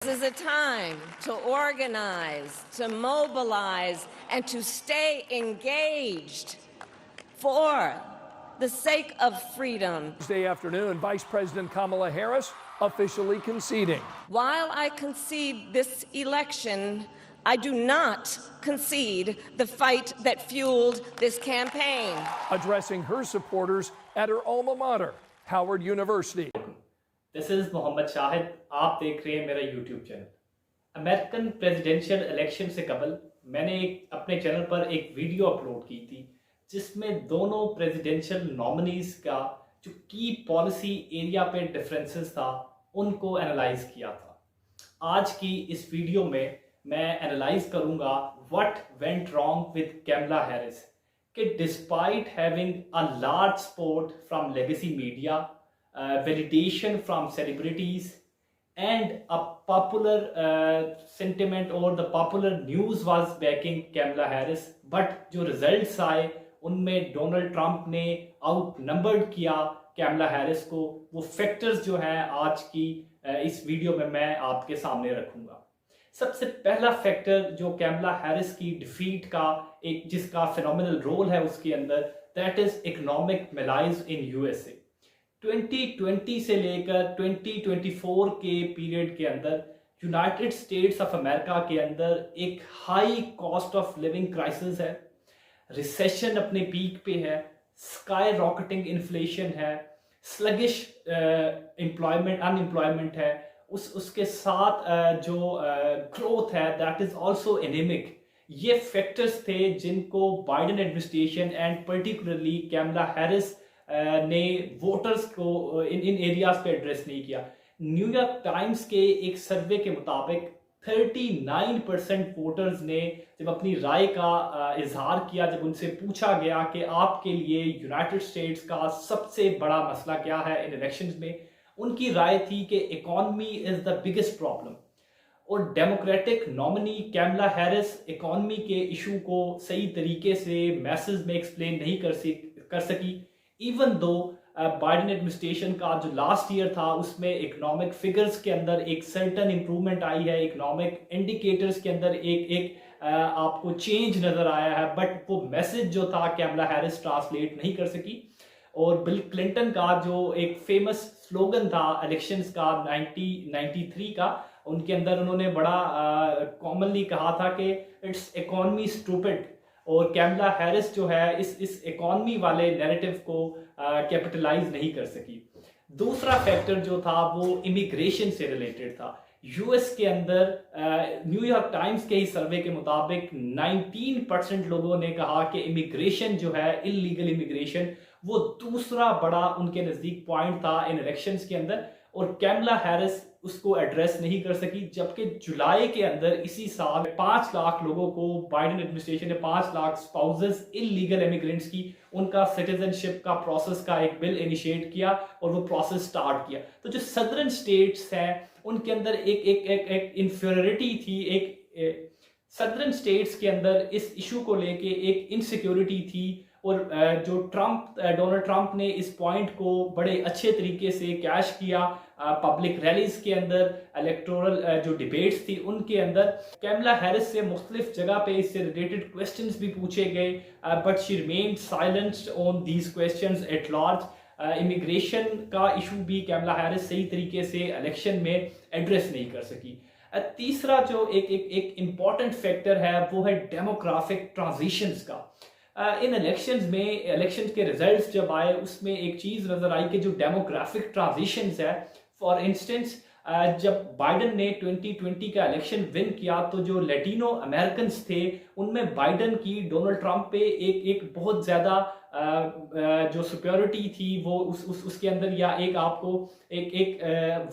This is a time to organize, to mobilize, and to stay engaged for the sake of freedom. Tuesday afternoon, Vice President Kamala Harris officially conceding. While I concede this election, I do not concede the fight that fueled this campaign. Addressing her supporters at her alma mater, Howard University. This is Mohammad Shahid. आप देख रहे हैं मेरा YouTube channel. American presidential election से कबल मैंने अपने channel पर एक वीडियो अपलोड की थी जिसमें दोनों प्रेसिडेंशियल नॉमिनीज का जो की पॉलिसी एरिया पे डिफरेंसेस था उनको एनालाइज किया था। आज की इस वीडियो में मैं एनालाइज करूंगा what went wrong with Kamala Harris कि despite having a large support from legacy media, validation from celebrities and a popular sentiment or the popular news was backing Kamala Harris, but जो results आए उनमें Donald Trump ने outnumbered किया Kamala Harris को। वो factors जो हैं आज की इस वीडियो में मैं आपके सामने रखूंगा। सबसे पहला फैक्टर जो कैमला हैरिस की डिफीट का एक जिसका फिनोमिनल रोल है उसके अंदर, that is economic malice in USA. 2020 से लेकर 2024 के पीरियड के अंदर यूनाइटेड स्टेट्स ऑफ अमेरिका के अंदर एक high cost of living crisis है, रिसेशन अपने पीक पे है, स्काई रॉकेटिंग इन्फ्लेशन है, स्लगिश अनएम्प्लॉयमेंट है, उसके साथ जो ग्रोथ है दैट इज आल्सो एनेमिक। ये फैक्टर्स थे जिनको Biden administration and particularly Kamala Harris ने वोटर्स को इन एरियाज पे एड्रेस नहीं किया। न्यूयॉर्क टाइम्स के एक सर्वे के मुताबिक 39% वोटर्स ने जब अपनी राय का इजहार किया, जब उनसे पूछा गया कि आपके लिए यूनाइटेड स्टेट्स का सबसे बड़ा मसला क्या है इन इलेक्शंस में, उनकी राय थी कि economy is the biggest problem. और Democratic nominee Kamala Harris economy के इशू को सही तरीके से मैसेज में एक्सप्लेन नहीं कर सकी, इवन दो बाइडेन एडमिनिस्ट्रेशन का जो लास्ट ईयर था उसमें इकोनॉमिक फिगर्स के अंदर एक सर्टन इंप्रूवमेंट आई है, इकोनॉमिक इंडिकेटर्स के अंदर एक आपको चेंज नजर आया है, बट वो मैसेज जो था कैमला हैरिस ट्रांसलेट नहीं कर सकी। और बिल क्लिंटन का जो एक फेमस स्लोगन था इलेक्शंस का 1993 का, उनके अंदर उन्होंने बड़ा कॉमनली कहा था कि इट्स इकोनॉमी स्टूपिड, और कैमला हैरिस जो है इस इकोनॉमी वाले नैरेटिव को कैपिटलाइज नहीं कर सकी। दूसरा फैक्टर जो था वो इमिग्रेशन से रिलेटेड था। यूएस के अंदर न्यूयॉर्क टाइम्स के ही सर्वे के मुताबिक 19% लोगों ने कहा कि इमिग्रेशन जो है, इलीगल इमिग्रेशन, वो दूसरा बड़ा उनके नजदीक पॉइंट था इन इलेक्शंस के अंदर, और कैमला हैरिस उसको एड्रेस नहीं कर सकी। जबकि जुलाई के अंदर इसी साल 5 लाख लोगों को बाइडेन एडमिनिस्ट्रेशन ने 5 लाख स्पाउसेस इलीगल इमिग्रेंट्स की उनका सिटीजनशिप का प्रोसेस का एक बिल इनिशिएट किया और वो प्रोसेस स्टार्ट किया। तो जो सदर्न स्टेट्स हैं उनके अंदर एक इंफीरियरिटी थी, एक सदर्न स्टेट्स के अंदर इस इशू को लेके एक इनसिक्योरिटी थी, और जो डोनाल्ड ट्रंप ने इस पॉइंट को बड़े अच्छे तरीके से कैश किया पब्लिक रैलीज के अंदर, इलेक्टोरल जो डिबेट्स थी उनके अंदर। कैमला हैरिस से मुख्तलिफ जगह पे इससे रिलेटेड क्वेश्चंस भी पूछे गए, but she remained silenced on these questions at large. Immigration का इशू भी कैमला हैरिस सही तरीके से इलेक्शन में एड्रेस नहीं कर सकी। तीसरा जो एक इम्पॉर्टेंट फैक्टर है वो है डेमोग्राफिक ट्रांजिशंस का। इन इलेक्शंस के रिजल्ट्स जब आए उसमें एक चीज नजर आई कि जो डेमोग्राफिक ट्रांजिशंस है, फॉर इंस्टेंस जब बाइडेन ने 2020 का इलेक्शन विन किया तो जो लैटिनो अमेरिकन्स थे उनमें बाइडेन की डोनाल्ड ट्रंप पे एक बहुत ज्यादा जो सुपेरिटी थी वो उसके अंदर, या एक आपको एक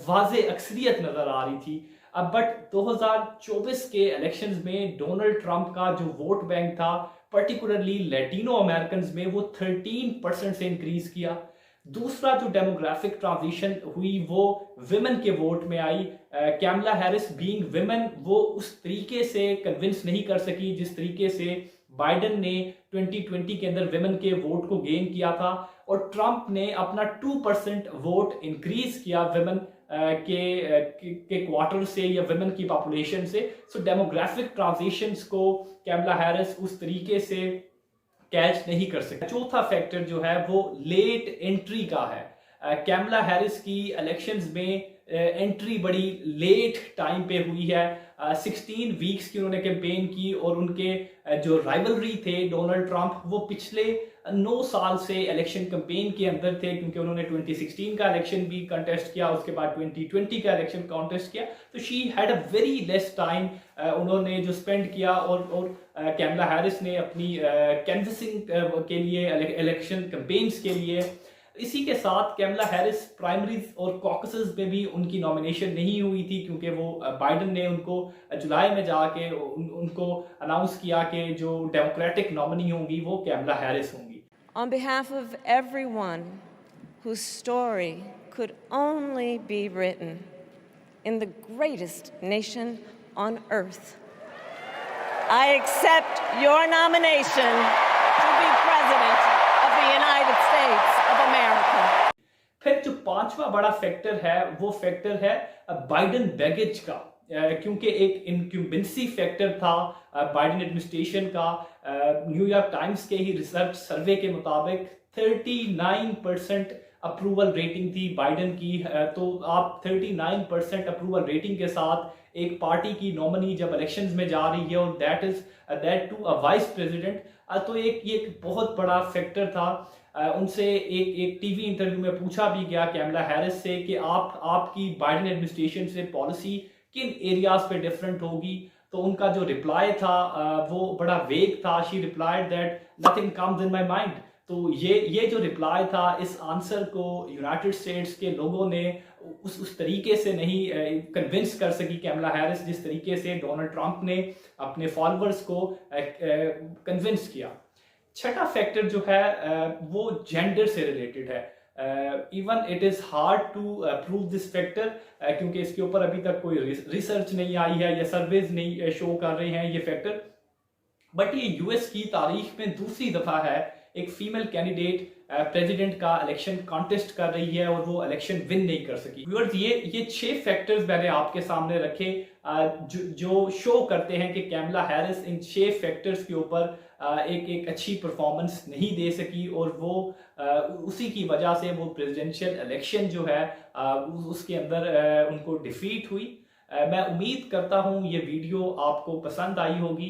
वाज़े अक्सरियत नजर आ रही थी। बट 2024 के इलेक्शंस में डोनाल्ड ट्रंप का जो वोट बैंक था पर्टिकुलरली लैटिनो अमेरिकन्स में, वो 13% से इंक्रीज किया। दूसरा जो डेमोग्राफिक ट्रांजिशन हुई वो विमेन के वोट में आई। कैमला हैरिस बीइंग विमेन वो उस तरीके से कन्विंस नहीं कर सकी जिस तरीके से बाइडेन ने 2020 के अंदर विमेन के वोट को गेन किया था, और ट्रंप ने अपना 2% वोट इंक्रीज किया विमेन के क्वार्टर से या वुमेन की पॉपुलेशन से। सो डेमोग्राफिक ट्रांजिशंस को कैमला हैरिस उस तरीके से कैच नहीं कर सकते। चौथा फैक्टर जो है वो लेट एंट्री का है। कैमला हैरिस की इलेक्शंस में एंट्री बड़ी लेट टाइम पे हुई है। 16 वीक्स की उन्होंने कैंपेन की और उनके जो राइवलरी थे डोनाल्ड ट्रंप वो पिछले 9 साल से इलेक्शन कैंपेन के अंदर थे, क्योंकि उन्होंने 2016 का इलेक्शन भी कंटेस्ट किया, उसके बाद 2020 का इलेक्शन कंटेस्ट किया। तो she had a very less time उन्होंने जो स्पेंड किया और कैमला हैरिस ने अपनी कैनवसिंग के लिए इलेक्शन कैंपेन्स के लिए। इसी के साथ कैमला हैरिस प्राइमरीज और कॉकसेस में भी उनकी नॉमिनेशन नहीं हुई थी, क्योंकि वो बाइडन ने उनको जुलाई में जाके उनको अनाउंस किया कि जो डेमोक्रेटिक नॉमिनी होंगी वो कैमला हैरिस होंगी। On behalf of everyone whose story could only be written in the greatest nation on earth, I accept your nomination to be President of the United States of America. फिर जो पांचवा बड़ा factor है वो factor है Biden baggage का, क्योंकि एक इनक्यूबेंसी फैक्टर था बाइडन एडमिनिस्ट्रेशन का। न्यूयॉर्क टाइम्स के ही रिसर्च सर्वे के मुताबिक 39% अप्रूवल रेटिंग थी बाइडन की। तो आप 39% अप्रूवल रेटिंग के साथ एक पार्टी की नॉमिनी जब इलेक्शंस में जा रही है और that to a vice president, तो ये एक बहुत बड़ा फैक्टर था। उनसे एक टीवी इंटरव्यू में पूछा भी गया कैमला हैरिस से कि आपकी बाइडन एडमिनिस्ट्रेशन से पॉलिसी किन एरियाज पे डिफरेंट होगी। तो उनका जो रिप्लाई था वो बड़ा वेग था। She replied that nothing comes in my mind. तो ये जो रिप्लाई था, इस आंसर को यूनाइटेड स्टेट्स के लोगों ने उस तरीके से नहीं कन्विंस कर सकी कैमला हैरिस, जिस तरीके से डोनाल्ड ट्रंप ने अपने फॉलोअर्स को कन्विंस किया। छठा फैक्टर जो है वो जेंडर से रिलेटेड है। Even it is hard to prove this factor, क्योंकि इसके ऊपर अभी तक कोई रिसर्च नहीं आई है या सर्वेज नहीं शो कर रहे हैं ये फैक्टर। बट ये यूएस की तारीख में दूसरी दफा है एक फीमेल कैंडिडेट प्रेसिडेंट का इलेक्शन कॉन्टेस्ट कर रही है और वो इलेक्शन विन नहीं कर सकी। व्यूअर्स, ये 6 फैक्टर्स मैंने आपके सामने रखे जो शो करते हैं कि कैमला हैरिस इन 6 फैक्टर्स के ऊपर एक अच्छी परफॉर्मेंस नहीं दे सकी और वो उसी की वजह से वो प्रेसिडेंशियल इलेक्शन जो है उसके अंदर उनको डिफीट हुई। मैं उम्मीद करता हूँ ये वीडियो आपको पसंद आई होगी।